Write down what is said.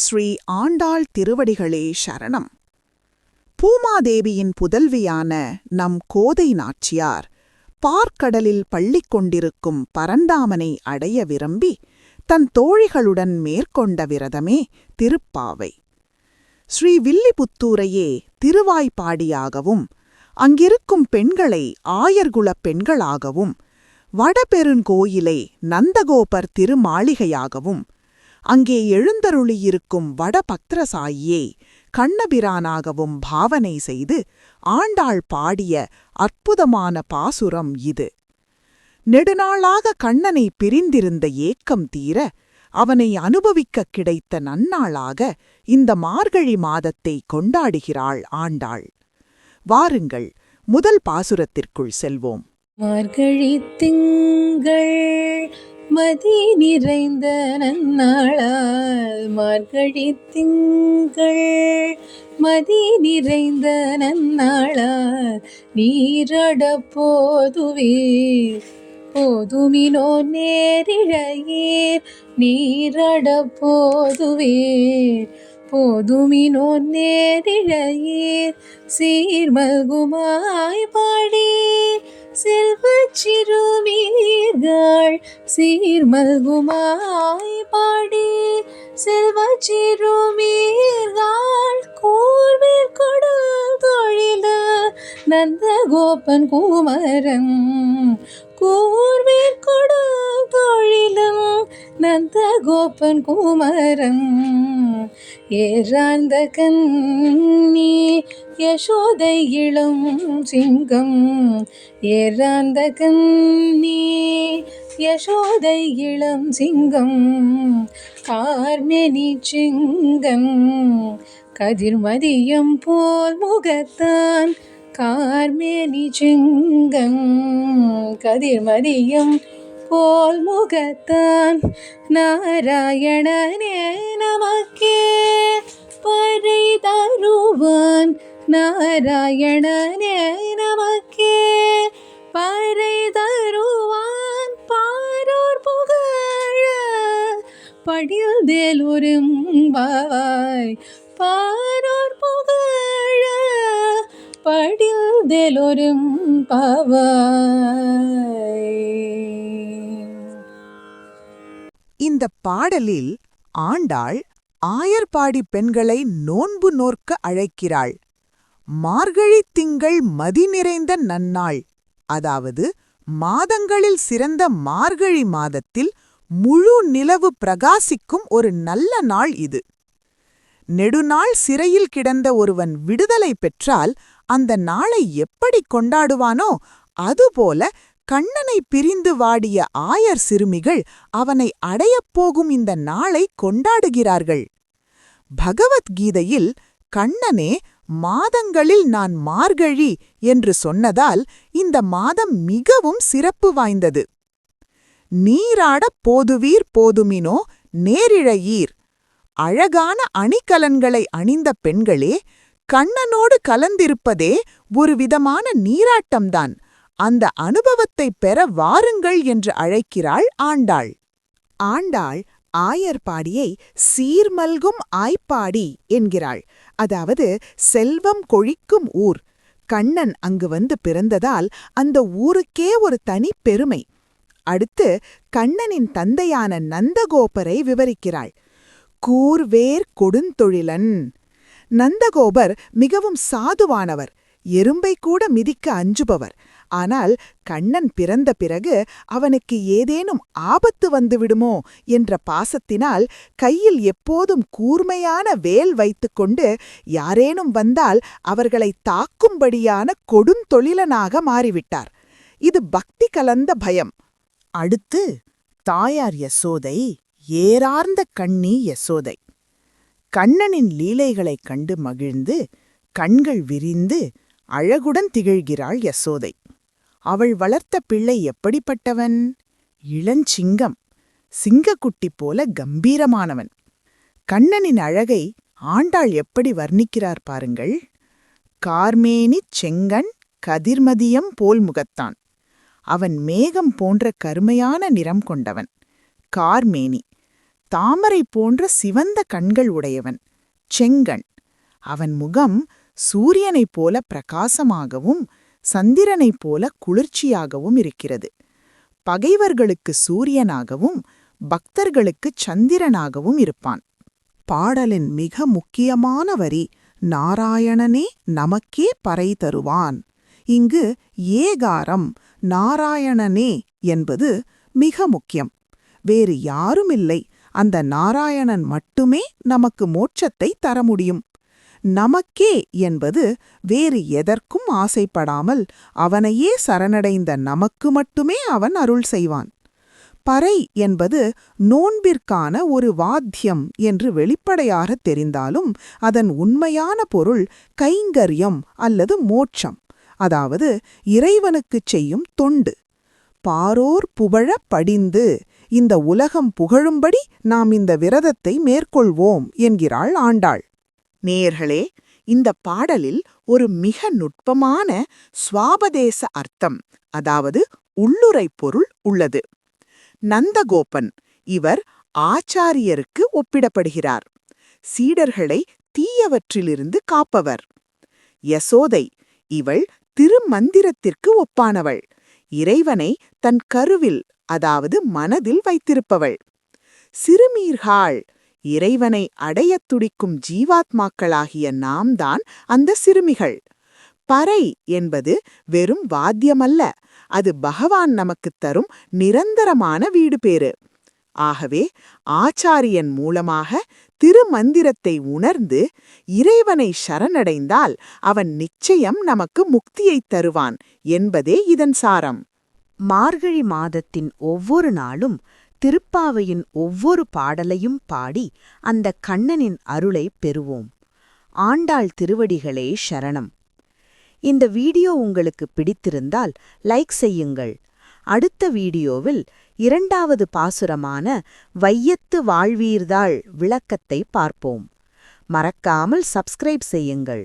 ஸ்ரீ ஆண்டாள் திருவடிகளே சரணம். பூமாதேவியின் புதல்வியான நம் கோதை நாச்சியார் பார்க்கடலில் பள்ளிக் கொண்டிருக்கும் பரந்தாமனை அடைய விரும்பி தன் தோழிகளுடன் மேற்கொண்ட விரதமே திருப்பாவை. ஸ்ரீ வில்லிபுத்தூரையே திருவாய்ப்பாடியாகவும் அங்கிருக்கும் பெண்களை ஆயர்குலப் பெண்களாகவும் வடபெருங்கோயிலை நந்தகோபர் திருமாளிகையாகவும் அங்கே எழுந்தருளியிருக்கும் வடபத்ரசாயியை கண்ணபிரானாகவும் பாவனை செய்து ஆண்டாள் பாடிய அற்புதமான பாசுரம் இது. நெடுநாளாக கண்ணனை பிரிந்திருந்த ஏக்கம் தீர அவனை அனுபவிக்கக் கிடைத்த நன்னாளாக இந்த மார்கழி மாதத்தை கொண்டாடுகிறாள் ஆண்டாள். வாருங்கள், முதல் பாசுரத்திற்குள் செல்வோம். மார்கழி திங்கள் மதி நிறைந்த நன்னாளால், மார்கழி திங்கள் மதி நிறைந்த நன்னாளால் நீரட போதுவீர் போதுமினோ நேரிழையீர், நீரட போதுவீர் போதுமினோ நேரிழையீர், சீர்மல்குமாய் பாடி செல்வச் சிறுமீர்கள், சீர்மல்குமாய் பாடி செல்வச் சிறுமீர்கள், கூர்வேல் கொடு தொழில நந்தகோபன் குமரன், கூர்வேல் கொடு தொழிலும் நந்தகோபன் குமரன், ஏறாந்த கண்ணி யசோதை இளம் சிங்கம், ஏறாந்த கண்ணி யசோதை இளம் சிங்கம், கார்மெனி சிங்கம் கதிர்மதியம் போல் முகத்தான், கார்மெனி சிங்கம் கதிர்மதியம் போல் முகத்தான், நாராயணனே நமக்கே பறை தருவான், நாராயணனே நமக்கே பறை தருவான், பாரோர் புகழ படில்தேலொரும் பாவாய், பாரோர் புகழ படில்தேலொரும் பாவாய். இந்த பாடலில் ஆண்டாள் ஆயர்பாடி பெண்களை நோன்பு நோற்க அழைக்கிறாள். மார்கழி திங்கள் மதி நிறைந்த நன்னாள், அதாவது மாதங்களில் சிறந்த மார்கழி மாதத்தில் முழு நிலவு பிரகாசிக்கும் ஒரு நல்ல நாள் இது. நெடுநாள் சிறையில் கிடந்த ஒருவன் விடுதலை பெற்றால் அந்த நாளை எப்படி கொண்டாடுவானோ அதுபோல கண்ணனை பிரிந்து வாடிய ஆயர் சிறுமிகள் அவனை அடையப்போகும் இந்த நாளை கொண்டாடுகிறார்கள். பகவத்கீதையில் கண்ணனே மாதங்களில் நான் மார்கழி என்று சொன்னதால் இந்த மாதம் மிகவும் சிறப்பு வாய்ந்தது. நீராடப் போதுவீர் போதுமினோ நேரிழையீர், அழகான அணிகலன்களை அணிந்த பெண்களே கண்ணனோடு கலந்திருப்பதே ஒரு விதமான நீராட்டம்தான். அந்த அனுபவத்தைப் பெற வாருங்கள் என்று அழைக்கிறாள் ஆண்டாள். ஆண்டாள் ஆயர்பாடியை சீர்மல்கும் ஆய்ப்பாடி என்கிறாள். அதாவது செல்வம் கொழிக்கும் ஊர். கண்ணன் அங்கு வந்து பிறந்ததால் அந்த ஊருக்கே ஒரு தனி பெருமை. அடுத்து கண்ணனின் தந்தையான நந்தகோபரை விவரிக்கிறாள். கூர்வேர் கொடுந்தொழிலன். நந்தகோபர் மிகவும் சாதுவானவர், எறும்பை கூட மிதிக்க அஞ்சுபவர். ஆனால் கண்ணன் பிறந்த பிறகு அவனுக்கு ஏதேனும் ஆபத்து வந்துவிடுமோ என்ற பாசத்தினால் கையில் எப்போதும் கூர்மையான வேல் வைத்துக்கொண்டு யாரேனும் வந்தால் அவர்களை தாக்கும்படியான கொடுந்தொழிலனாக மாறிவிட்டார். இது பக்தி கலந்த பயம். அடுத்து தாயார் யசோதை, ஏறார்ந்த கண்ணி யசோதை. கண்ணனின் லீலைகளைக் கண்டு மகிழ்ந்து கண்கள் விரிந்து அழகுடன் திகழ்கிறாள் யசோதை. அவள் வளர்த்த பிள்ளை எப்படிப்பட்டவன்? இளஞ்சிங்கம், சிங்கக்குட்டி போல கம்பீரமானவன். கண்ணனின் அழகை ஆண்டாள் எப்படி வர்ணிக்கிறார் பாருங்கள். கார்மேனிச் செங்கண் கதிர்மதியம் போல் முகத்தான். அவன் மேகம் போன்ற கருமையான நிறம் கொண்டவன். கார்மேனி, தாமரை போன்ற சிவந்த கண்கள் உடையவன், செங்கண். அவன் முகம் சூரியனைப் போல பிரகாசமாகவும் சந்திரனைப் போல குளிர்ச்சியாகவும் இருக்கிறது. பகைவர்களுக்கு சூரியனாகவும் பக்தர்களுக்கு சந்திரனாகவும் இருப்பான். பாடலின் மிக முக்கியமான வரி, நாராயணனே நமக்கே பறை தருவான். இங்கு ஏகாரம் நாராயணனே என்பது மிக முக்கியம். வேறு யாருமில்லை, அந்த நாராயணன் மட்டுமே நமக்கு மோட்சத்தை தர முடியும். நமக்கே என்பது வேறு எதற்கும் ஆசைப்படாமல் அவனையே சரணடைந்த நமக்கு மட்டுமே அவன் அருள் செய்வான். பறை என்பது நோன்பிற்கான ஒரு வாத்தியம் என்று வெளிப்படையாக தெரிந்தாலும் அதன் உண்மையான பொருள் கைங்கரியம் அல்லது மோட்சம், அதாவது இறைவனுக்குச் செய்யும் தொண்டு. பாரோர் புகழ படிந்து, இந்த உலகம் புகழும்படி நாம் இந்த விரதத்தை மேற்கொள்வோம் என்கிறாள் ஆண்டாள். நேயர்களே, இந்த பாடலில் ஒரு மிக நுட்பமான சுவாபதேச அர்த்தம், அதாவது உள்ளுரைப் பொருள் உள்ளது. நந்தகோபன் இவர் ஆச்சாரியருக்கு ஒப்பிடப்படுகிறார். சீடர்களை தீயவற்றிலிருந்து காப்பவர். யசோதை இவள் திருமந்திரத்திற்கு ஒப்பானவள். இறைவனை தன் கருவில், அதாவது மனதில் வைத்திருப்பவள். சிறுமீர்காள் இறைவனை அடையத் துடிக்கும் ஜீவாத்மாக்களாகிய நாம் தான் அந்த சிறுமிகள். பறை என்பது வெறும் வாத்தியமல்ல, அது பகவான் நமக்குத் தரும் நிரந்தரமான வீடு பேறு. ஆகவே ஆச்சாரியன் மூலமாக திருமந்திரத்தை உணர்ந்து இறைவனை சரணடைந்தால் அவன் நிச்சயம் நமக்கு முக்தியைத் தருவான் என்பதே இதன் சாரம். மார்கழி மாதத்தின் ஒவ்வொரு நாளும் திருப்பாவையின் ஒவ்வொரு பாடலையும் பாடி அந்த கண்ணனின் அருளை பெறுவோம். ஆண்டாள் திருவடிகளே சரணம். இந்த வீடியோ உங்களுக்கு பிடித்திருந்தால் லைக் செய்யுங்கள். அடுத்த வீடியோவில் 2வது பாசுரமான வையத்து வாழ்வீர்தாள் விளக்கத்தை பார்ப்போம். மறக்காமல் சப்ஸ்கிரைப் செய்யுங்கள்.